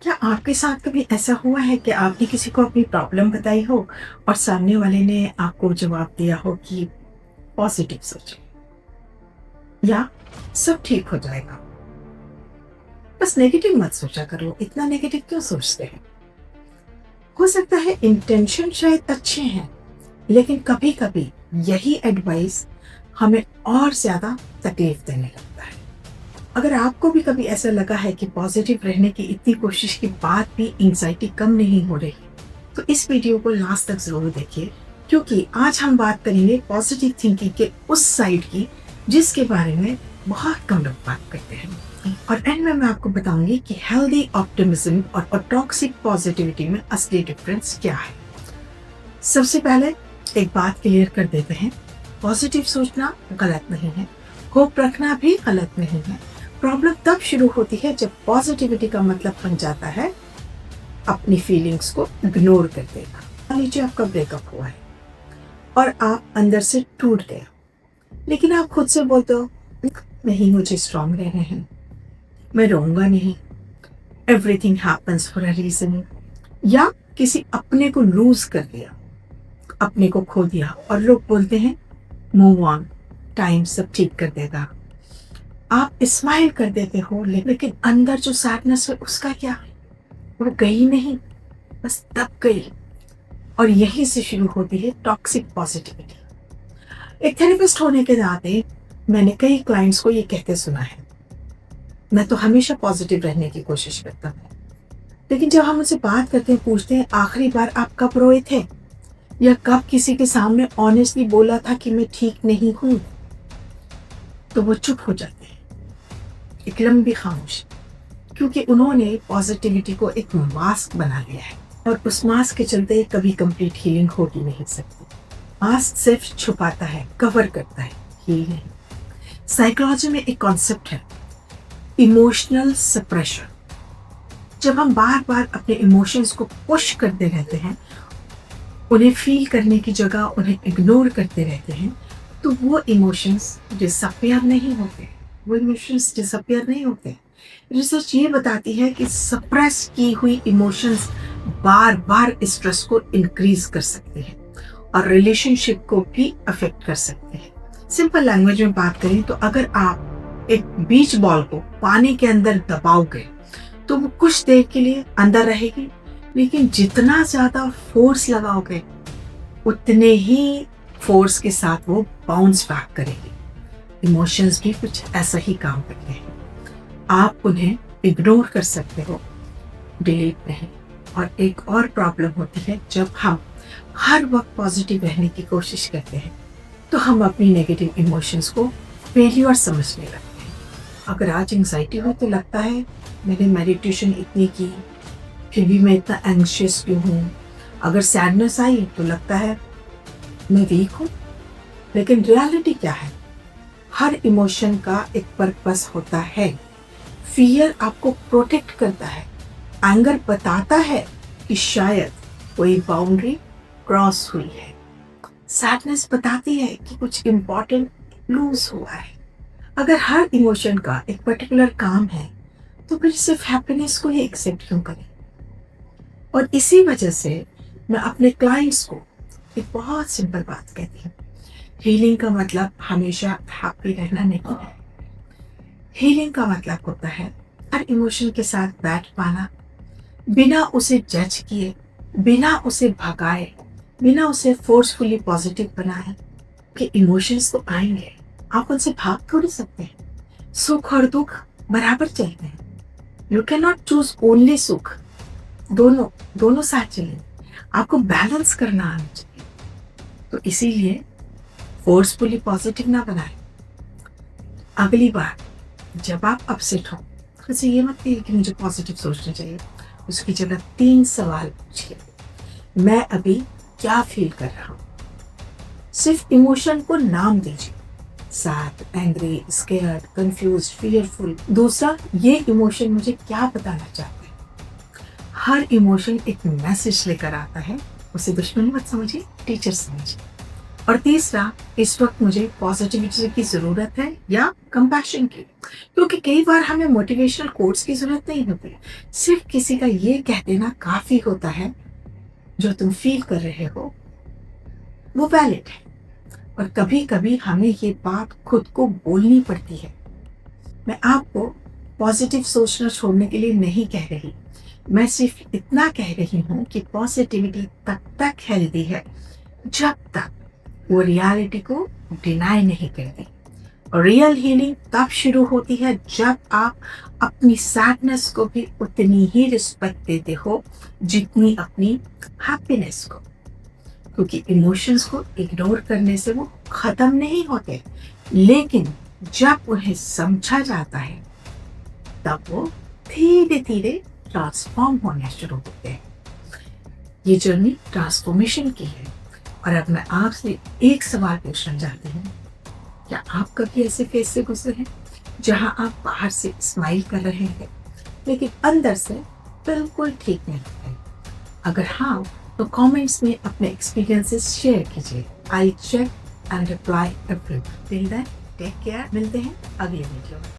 क्या आपके साथ कभी ऐसा हुआ है कि आपने किसी को अपनी प्रॉब्लम बताई हो और सामने वाले ने आपको जवाब दिया हो कि पॉजिटिव सोचो या सब ठीक हो जाएगा, बस नेगेटिव मत सोचा करो, इतना नेगेटिव क्यों सोचते हैं? हो सकता है इंटेंशन शायद अच्छे हैं, लेकिन कभी कभी यही एडवाइस हमें और ज्यादा तकलीफ देने लगता है। अगर आपको भी कभी ऐसा लगा है कि पॉजिटिव रहने की इतनी कोशिश के बाद भी एंजाइटी कम नहीं हो रही, तो इस वीडियो को लास्ट तक जरूर देखिए, क्योंकि आज हम बात करेंगे पॉजिटिव थिंकिंग के उस साइड की जिसके बारे में बहुत कम लोग बात करते हैं। और एंड में मैं आपको बताऊंगी कि हेल्दी ऑप्टिमिज्म और टॉक्सिक पॉजिटिविटी में असली डिफरेंस क्या है। सबसे पहले एक बात क्लियर कर देते हैं, पॉजिटिव सोचना गलत नहीं है, होप रखना भी गलत नहीं है। प्रॉब्लम तब शुरू होती है जब पॉजिटिविटी का मतलब बन जाता है अपनी फीलिंग्स को इग्नोर कर देना। मान लीजिए आपका ब्रेकअप हुआ है और आप अंदर से टूट गए, लेकिन आप खुद से बोलते हो नहीं, मुझे स्ट्रांग रहना है, मैं रोऊंगा नहीं, everything happens for a reason. या किसी अपने को लूज कर दिया, अपने को खो दिया और लोग बोलते हैं मूव ऑन, टाइम सब ठीक कर देगा। आप स्माइल कर देते हो, लेकिन अंदर जो सैडनेस है उसका क्या? वो गई नहीं, बस दब गई। और यहीं से शुरू होती है टॉक्सिक पॉजिटिविटी। एक थेरेपिस्ट होने के नाते मैंने कई क्लाइंट्स को ये कहते सुना है, मैं तो हमेशा पॉजिटिव रहने की कोशिश करता हूँ, लेकिन जब हम उनसे बात करते हैं, पूछते हैं आखिरी बार आप कब रोए थे या कब किसी के सामने ऑनेस्टली बोला था कि मैं ठीक नहीं हूँ, तो वो चुप हो जाते हैं, एक लंबी खामोशी, क्योंकि उन्होंने पॉजिटिविटी को एक मास्क बना लिया है और उस मास्क के चलते कभी कंप्लीट हीलिंग हो ही नहीं सकती। मास्क सिर्फ छुपाता है, कवर करता है, हील नहीं। साइकोलॉजी में एक कॉन्सेप्ट है इमोशनल सप्रेशन। जब हम बार बार अपने इमोशंस को पुश करते रहते हैं, उन्हें फील करने की जगह उन्हें इग्नोर करते रहते हैं, तो वो इमोशंस डिसअपियर नहीं होते। रिसर्च ये बताती है कि सप्रेस की हुई इमोशंस बार बार स्ट्रेस को इंक्रीज कर सकते हैं और रिलेशनशिप को भी अफेक्ट कर सकते हैं। सिंपल लैंग्वेज में बात करें तो अगर आप एक बीच बॉल को पानी के अंदर दबाओगे तो वो कुछ देर के लिए अंदर रहेगी, लेकिन जितना ज्यादा फोर्स लगाओगे उतने ही फोर्स के साथ वो बाउंस बैक करेगी। इमोशंस भी कुछ ऐसा ही काम करते हैं। आप उन्हें इग्नोर कर सकते हो, डिलीट नहीं। और एक और प्रॉब्लम होती है, जब हम हर वक्त पॉजिटिव रहने की कोशिश करते हैं तो हम अपनी नेगेटिव इमोशंस को फेलियर समझने लगते हैं। अगर आज एंजाइटी हो तो लगता है मैंने मेडिटेशन इतनी की, फिर भी मैं इतना एंग्शियस क्यों हूँ। अगर सैडनेस आई तो लगता है मैं वीक हूँ। लेकिन रियलिटी क्या है? हर इमोशन का एक पर्पस होता है। फियर आपको प्रोटेक्ट करता है, एंगर बताता है कि शायद कोई बाउंड्री क्रॉस हुई है, सैडनेस बताती है कि कुछ इम्पोर्टेंट लूज हुआ है। अगर हर इमोशन का एक पर्टिकुलर काम है तो फिर सिर्फ हैप्पीनेस को ही एक्सेप्ट क्यों करें? और इसी वजह से मैं अपने क्लाइंट्स को एक बहुत सिंपल बात कहती हूँ, हीलिंग का मतलब हमेशा हैप्पी रहना नहीं है। हीलिंग का मतलब होता है हर इमोशन के साथ बैठ पाना, बिना उसे जज किए, बिना उसे भगाए, बिना उसे फोर्सफुली पॉजिटिव बनाए। कि इमोशंस तो आएंगे, आप उनसे भाग थोड़ी सकते हैं। सुख और दुख बराबर चलते हैं, you can not choose only सुख, दोनों साथ चलेंगे। आपको बैलेंस करना आना चाहिए। तो इसीलिए फोर्सफुली पॉजिटिव ना बनाए। अगली बार जब आप अपसेट हो, वैसे ये मत कहिए कि मुझे पॉजिटिव सोचना चाहिए, उसकी जगह 3 सवाल पूछिए। मैं अभी क्या फील कर रहा हूँ? सिर्फ इमोशन को नाम दीजिए, sad, angry, scared, confused, fearful. दूसरा, ये इमोशन मुझे क्या बताना चाहते हैं? हर इमोशन एक मैसेज लेकर आता है, उसे दुश्मन मत समझिए, टीचर समझिए। और तीसरा, इस वक्त मुझे पॉजिटिविटी की ज़रूरत है या कंपैशन की, क्योंकि कई बार हमें मोटिवेशनल कोट्स की ज़रूरत नहीं होती, सिर्फ किसी का ये कह देना काफ़ी होता है, जो तुम फील कर रहे हो वो वैलिड है। और कभी कभी हमें ये बात खुद को बोलनी पड़ती है। मैं आपको पॉजिटिव सोचना छोड़ने के लिए नहीं कह रही, मैं सिर्फ इतना कह रही हूँ कि पॉजिटिविटी तब तक हेल्दी है जब तक वो रियलिटी को डिनाई नहीं करती। और रियल हीलिंग तब शुरू होती है जब आप अपनी सैडनेस को भी उतनी ही रिस्पेक्ट देते हो जितनी अपनी हैप्पीनेस को, क्योंकि इमोशंस को इग्नोर करने से वो खत्म नहीं होते, लेकिन जब उन्हें समझा जाता है तब वो धीरे धीरे ट्रांसफॉर्म होने शुरू होते हैं। ये जर्नी ट्रांसफॉर्मेशन की है। और अब मैं आपसे एक सवाल पूछना चाहती हूँ, क्या आप कभी ऐसे फेज से गुजरे हैं जहाँ आप बाहर से स्माइल कर रहे हैं लेकिन अंदर से बिल्कुल ठीक नहीं है? अगर हाँ, तो कमेंट्स में अपने एक्सपीरियंसेस शेयर कीजिए। I check and reply everyone. Till then, take care. मिलते हैं अगले वीडियो में।